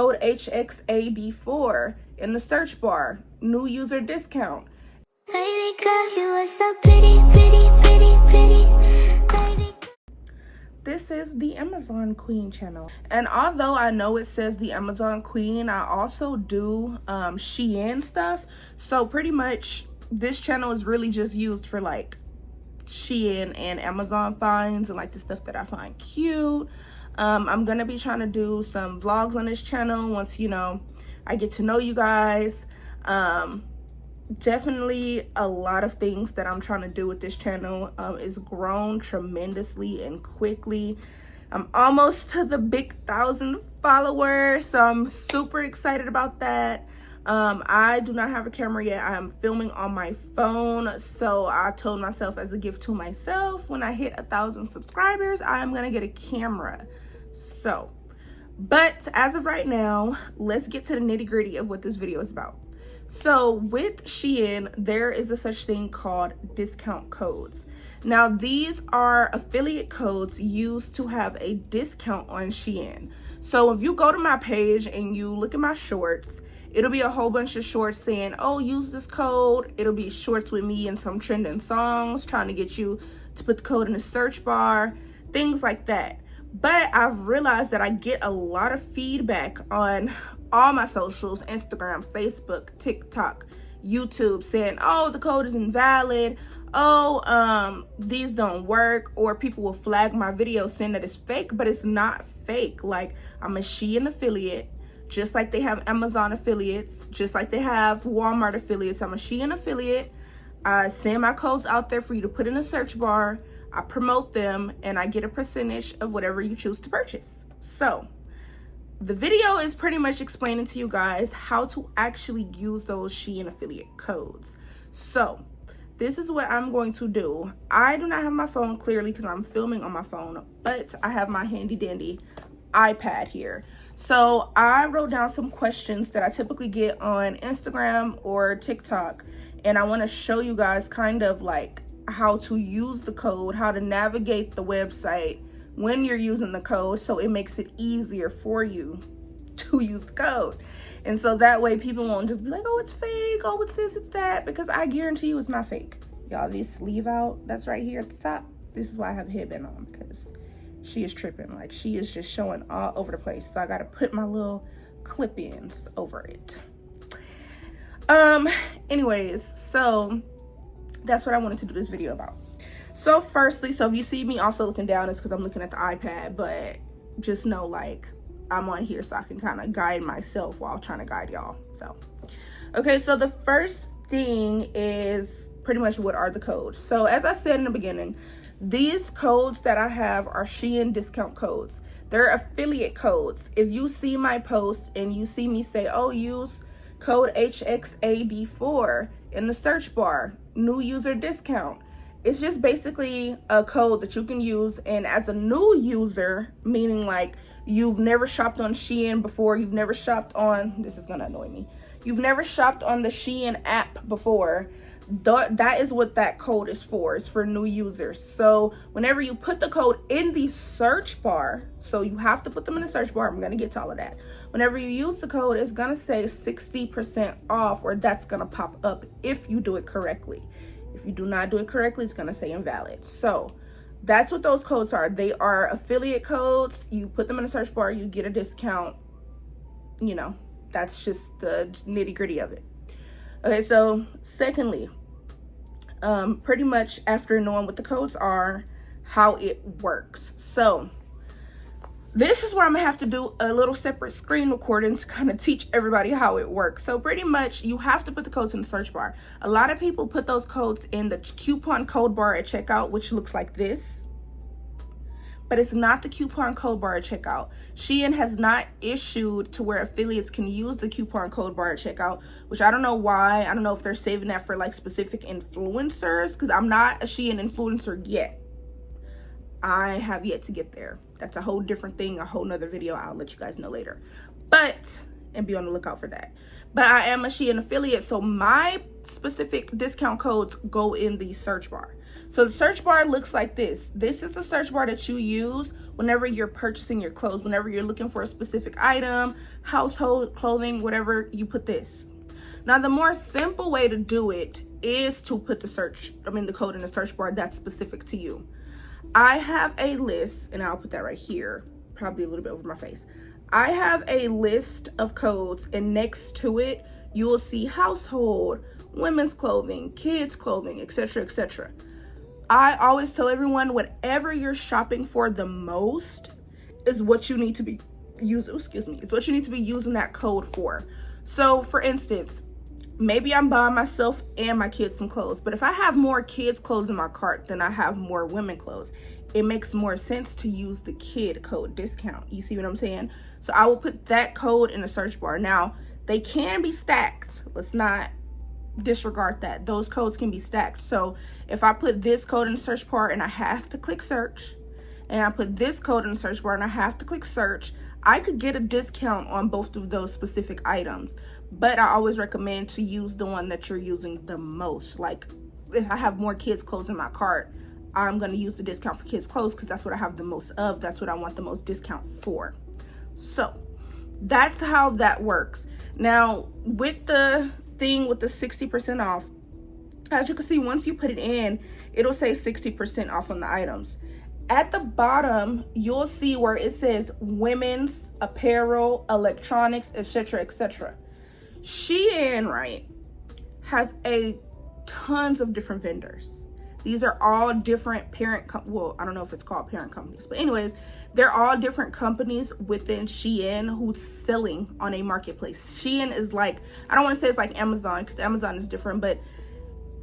Code HXAD4 in the search bar. New user discount. Baby girl, you are so pretty, pretty, pretty, pretty. Baby. This is the Amazon Queen channel. And although I know it says the Amazon Queen, I also do SHEIN stuff. So pretty much this channel is really just used for like SHEIN and Amazon finds and like the stuff that I find cute. I'm gonna be trying to do some vlogs on this channel once, you know, I get to know you guys. Definitely a lot of things that I'm trying to do with this channel. It's grown tremendously and quickly. I'm almost to the big 1,000 followers, so I'm super excited about that. I do not have a camera yet. I'm filming on my phone, so I told myself as a gift to myself, when I hit 1,000 subscribers, I am gonna get a camera. So, but as of right now, let's get to the nitty-gritty of what this video is about. So with SHEIN, there is a such thing called discount codes. Now these are affiliate codes used to have a discount on SHEIN. So if you go to my page and you look at my shorts, it'll be a whole bunch of shorts saying, oh, use this code. It'll be shorts with me and some trending songs trying to get you to put the code in the search bar, things like that. But I've realized that I get a lot of feedback on all my socials, Instagram, Facebook, TikTok, YouTube, saying, oh, the code is invalid. Oh, these don't work. Or people will flag my video saying that it's fake, but it's not fake. Like, I'm a SHEIN affiliate, just like they have Amazon affiliates, just like they have Walmart affiliates. I'm a SHEIN affiliate. I send my codes out there for you to put in a search bar. I promote them and I get a percentage of whatever you choose to purchase. So the video is pretty much explaining to you guys how to actually use those SHEIN affiliate codes. So this is what I'm going to do. I do not have my phone clearly because I'm filming on my phone, but I have my handy dandy iPad here. So I wrote down some questions that I typically get on Instagram or TikTok, and I want to show you guys kind of like how to use the code, how to navigate the website when you're using the code, so it makes it easier for you to use the code. And so that way people won't just be like, oh, it's fake, oh, it's this, it's that, because I guarantee you it's not fake. Y'all, this sleeve out that's right here at the top, this is why I have a headband on, because she is tripping. Like, she is just showing all over the place, so I gotta put my little clip-ins over it. Anyways, so that's what I wanted to do this video about. So firstly, so if you see me also looking down, it's because I'm looking at the iPad, but just know, like, I'm on here so I can kind of guide myself while trying to guide y'all. So, okay, so the first thing is pretty much what are the codes. So as I said in the beginning, these codes that I have are SHEIN discount codes. They're affiliate codes. If you see my post and you see me say, oh, use code HXAD4 in the search bar, new user discount, it's just basically a code that you can use. And as a new user, meaning like you've never shopped on SHEIN before, you've never shopped on, this is gonna annoy me, you've never shopped on the SHEIN app before, that is what that code is for. It's for new users. So whenever you put the code in the search bar, so you have to put them in the search bar, I'm gonna get to all of that. Whenever you use the code, it's gonna say 60% off, or that's gonna pop up if you do it correctly. If you do not do it correctly, it's gonna say invalid. So that's what those codes are. They are affiliate codes. You put them in the search bar, you get a discount. You know, that's just the nitty-gritty of it. Okay, so secondly, pretty much after knowing what the codes are, how it works. So this is where I'm gonna have to do a little separate screen recording to kind of teach everybody how it works. So pretty much you have to put the codes in the search bar. A lot of people put those codes in the coupon code bar at checkout, which looks like this, but it's not the coupon code bar at checkout. SHEIN has not issued to where affiliates can use the coupon code bar at checkout, which I don't know why. I don't know if they're saving that for like specific influencers, because I'm not a SHEIN influencer yet. I have yet to get there. That's a whole different thing, a whole nother video. I'll let you guys know later. But, and be on the lookout for that. But I am a SHEIN affiliate, so my specific discount codes go in the search bar. So the search bar looks like this. This is the search bar that you use whenever you're purchasing your clothes, whenever you're looking for a specific item, household clothing, whatever, you put this. Now the more simple way to do it is to put the code in the search bar that's specific to you. I have a list, and I'll put that right here, probably a little bit over my face. I have a list of codes, and next to it, you will see household, women's clothing, kids clothing, etc., etc. I always tell everyone, whatever you're shopping for the most is what you need to be using, it's what you need to be using that code for. So for instance, maybe I'm buying myself and my kids some clothes, but if I have more kids clothes in my cart than I have more women clothes, it makes more sense to use the kid code discount. You see what I'm saying? So I will put that code in the search bar. Now, they can be stacked. Let's not disregard that. Those codes can be stacked. So if I put this code in the search bar and I have to click search, and I put this code in the search bar and I have to click search, I could get a discount on both of those specific items. But I always recommend to use the one that you're using the most. Like if I have more kids clothes in my cart, I'm going to use the discount for kids clothes because that's what I have the most of. That's what I want the most discount for. So that's how that works. Now with the thing with the 60% off, as you can see, once you put it in, it'll say 60% off on the items. At the bottom, you'll see where it says women's apparel, electronics, etc., etc. SHEIN, right, has tons of different vendors. These are all different well, I don't know if it's called parent companies, but anyways, they're all different companies within SHEIN who's selling on a marketplace. SHEIN is like, I don't want to say it's like Amazon because Amazon is different, but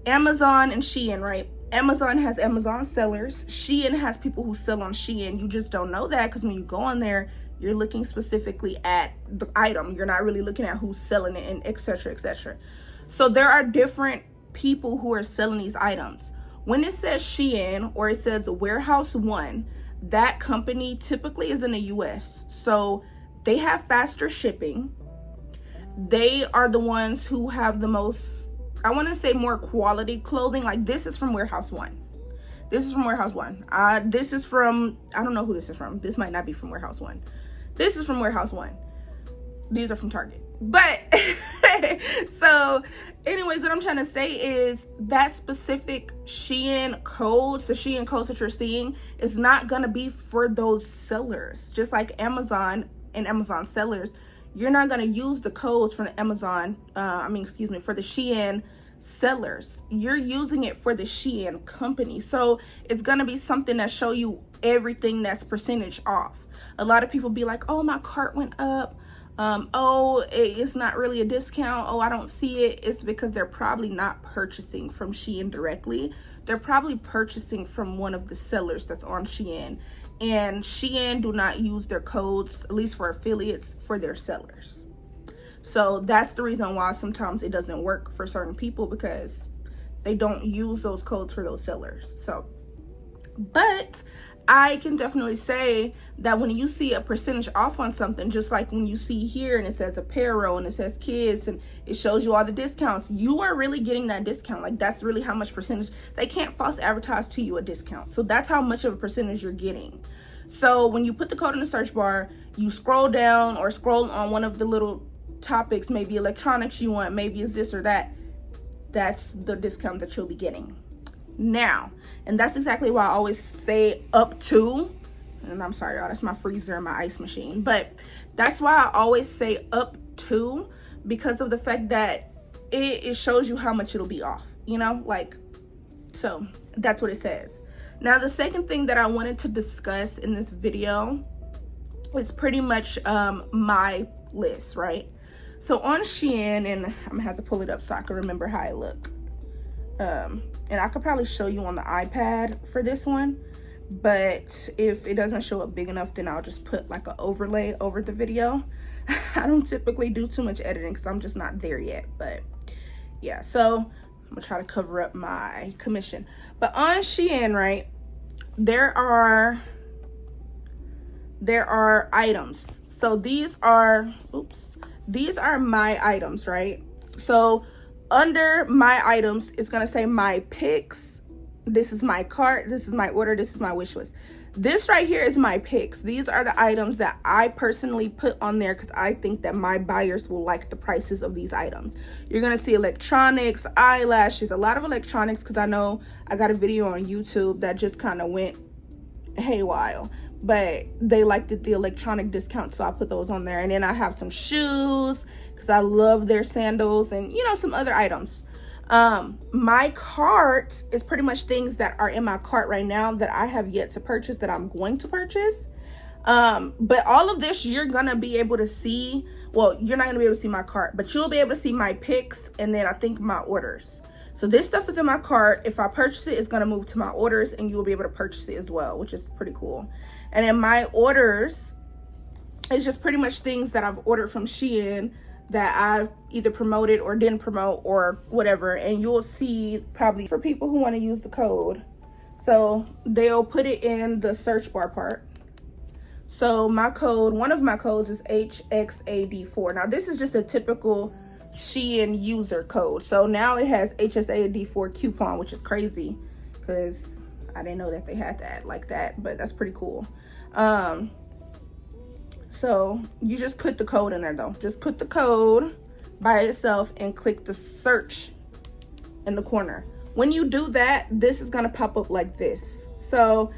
Amazon and SHEIN, right? Amazon has Amazon sellers. SHEIN has people who sell on SHEIN. You just don't know that because when you go on there, you're looking specifically at the item. You're not really looking at who's selling it and etc., etc. So there are different people who are selling these items. When it says SHEIN or it says Warehouse One, that company typically is in the US. So they have faster shipping. They are the ones who have the most, I want to say, more quality clothing. Like this is from Warehouse One. This is from Warehouse One. This is from, I don't know who this is from. This might not be from Warehouse One. This is from Warehouse One. These are from Target. But so anyways, what I'm trying to say is that specific SHEIN codes, the SHEIN codes that you're seeing, is not going to be for those sellers. Just like Amazon and Amazon sellers, you're not going to use the codes from the Amazon, for the SHEIN sellers. You're using it for the SHEIN company. So it's going to be something that show you everything that's percentage off. A lot of people be like, oh, my cart went up. Oh, it's not really a discount. Oh, I don't see it. It's because they're probably not purchasing from SHEIN directly. They're probably purchasing from one of the sellers that's on SHEIN. And SHEIN do not use their codes, at least for affiliates, for their sellers. So that's the reason why sometimes it doesn't work for certain people, because they don't use those codes for those sellers. So, but I can definitely say that when you see a percentage off on something, just like when you see here and it says apparel and it says kids and it shows you all the discounts, you are really getting that discount. Like that's really how much percentage. They can't false advertise to you a discount. So that's how much of a percentage you're getting. So when you put the code in the search bar, you scroll down or scroll on one of the little topics, maybe electronics you want, maybe it's this or that. That's the discount that you'll be getting. Now, and that's exactly why I always say up to, and I'm sorry y'all, that's my freezer and my ice machine, but that's why I always say up to, because of the fact that it shows you how much it'll be off, you know, like, so that's what it says. Now the second thing that I wanted to discuss in this video is pretty much my list, right? So on SHEIN, and I'm gonna have to pull it up so I can remember how I look. And I could probably show you on the iPad for this one, but if it doesn't show up big enough, then I'll just put like an overlay over the video. I don't typically do too much editing because I'm just not there yet, but yeah, so I'm gonna try to cover up my commission. But on SHEIN, right, there are items. So these are my items, right? So under my items, it's gonna say my picks, This is my cart, this is my order, this is my wish list. This right here is my picks. These are the items that I personally put on there because I think that my buyers will like the prices of these items. You're gonna see electronics, eyelashes, a lot of electronics, because I know I got a video on YouTube that just kind of went haywire, but they liked the electronic discount, so I put those on there. And then I have some shoes because I love their sandals, and you know, some other items. My cart is pretty much things that are in my cart right now that I have yet to purchase, that I'm going to purchase. But all of this you're gonna be able to see. Well, you're not gonna be able to see my cart, but you'll be able to see my picks, and then I think my orders. So this stuff is in my cart. If I purchase it, it's gonna move to my orders, and you'll be able to purchase it as well, which is pretty cool. And then my orders is just pretty much things that I've ordered from SHEIN that I've either promoted or didn't promote or whatever. And you'll see, probably for people who want to use the code, so they'll put it in the search bar part. So my code, one of my codes is HXAD4. Now this is just a typical SHEIN user code. So now it has HXAD4 coupon, which is crazy because I didn't know that they had that like that, but that's pretty cool. So you just put the code in there though. Just put the code by itself and click the search in the corner. When you do that, this is gonna pop up like this. So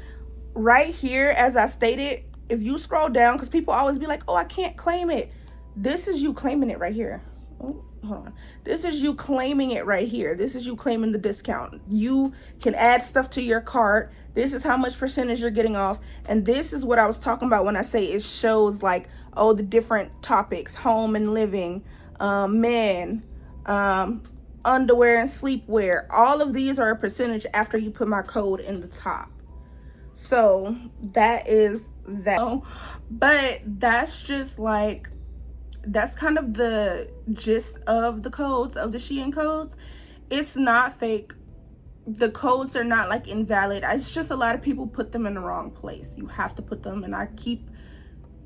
right here, as I stated, if you scroll down, because people always be like, oh, I can't claim it. This is you claiming it right here. Oh, hold on. This is you claiming it right here. This is you claiming the discount. You can add stuff to your cart. This is how much percentage you're getting off. And this is what I was talking about when I say it shows like, oh, the different topics: home and living, men, underwear and sleepwear. All of these are a percentage after you put my code in the top. So that is that. But that's just like, that's kind of the gist of the codes, of the SHEIN codes. It's not fake. The codes are not like invalid. It's just a lot of people put them in the wrong place. You have to put them, and I keep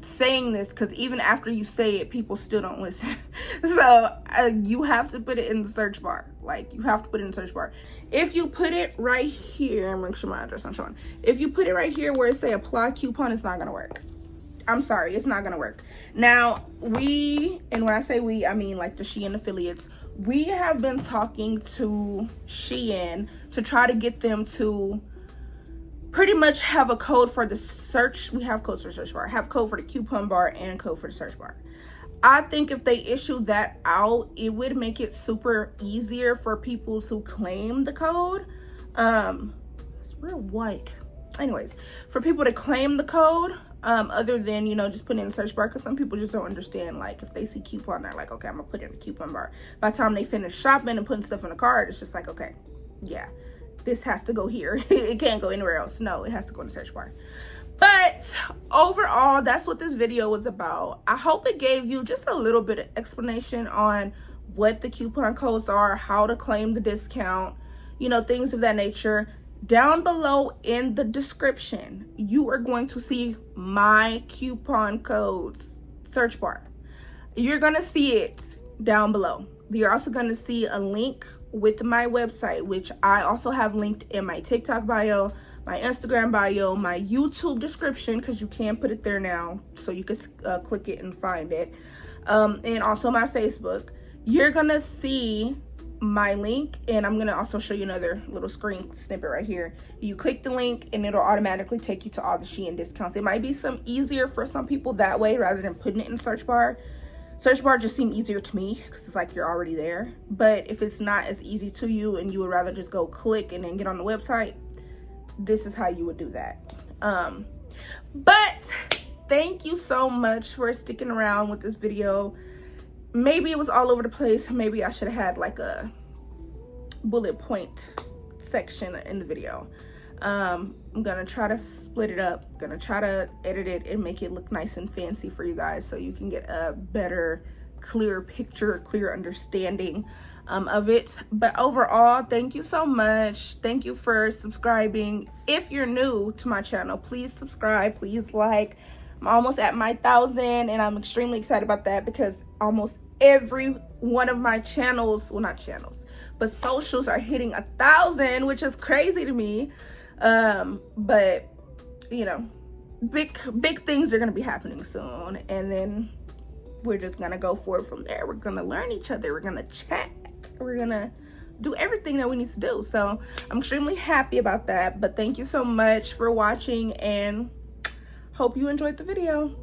saying this because even after you say it, people still don't listen. So you have to put it in the search bar. Like, you have to put it in the search bar. If you put it right here, make sure my address not showing. If you put it right here where it say apply coupon, it's not gonna work. I'm sorry, it's not gonna work. Now, we, and when I say we, I mean like the SHEIN affiliates, we have been talking to SHEIN to try to get them to pretty much have a code for the search. We have codes for the search bar, have code for the coupon bar, and a code for the search bar. I think if they issue that out, it would make it super easier for people to claim the code. It's real white. Anyways, for people to claim the code, other than, you know, just putting in the search bar, because some people just don't understand, like, if they see coupon, they're like, okay, I'm gonna put it in the coupon bar. By the time they finish shopping and putting stuff in the cart, it's just like, okay, yeah, this has to go here. It can't go anywhere else. No, it has to go in the search bar. But overall, that's what this video was about. I hope it gave you just a little bit of explanation on what the coupon codes are, how to claim the discount, you know, things of that nature. Down below in the description, you are going to see my coupon codes search bar. You're going to see it down below. You're also going to see a link with my website, which I also have linked in my TikTok bio, my Instagram bio, my YouTube description, because you can put it there now, so you can click it and find it, and also my Facebook. You're going to see my link, and I'm gonna also show you another little screen snippet right here. You click the link and it'll automatically take you to all the SHEIN discounts. It might be some easier for some people that way rather than putting it in the search bar. Search bar just seemed easier to me because it's like you're already there. But if it's not as easy to you and you would rather just go click and then get on the website, this is how you would do that. But thank you so much for sticking around with this video. Maybe it was all over the place. Maybe I should have had like a bullet point section in the video. I'm gonna try to split it up. I'm gonna try to edit it and make it look nice and fancy for you guys so you can get a better, clear picture, clear understanding of it. But overall, thank you so much. Thank you for subscribing. If you're new to my channel, please subscribe, please like. I'm almost at my 1,000 and I'm extremely excited about that because almost every one of my channels, well, not channels, but but socials are hitting 1,000, which is crazy to me. But you know, big things are gonna be happening soon, and then we're just gonna go forward from there. We're gonna learn each other, we're gonna chat, we're gonna do everything that we need to do. So I'm extremely happy about that. But thank you so much for watching, and hope you enjoyed the video.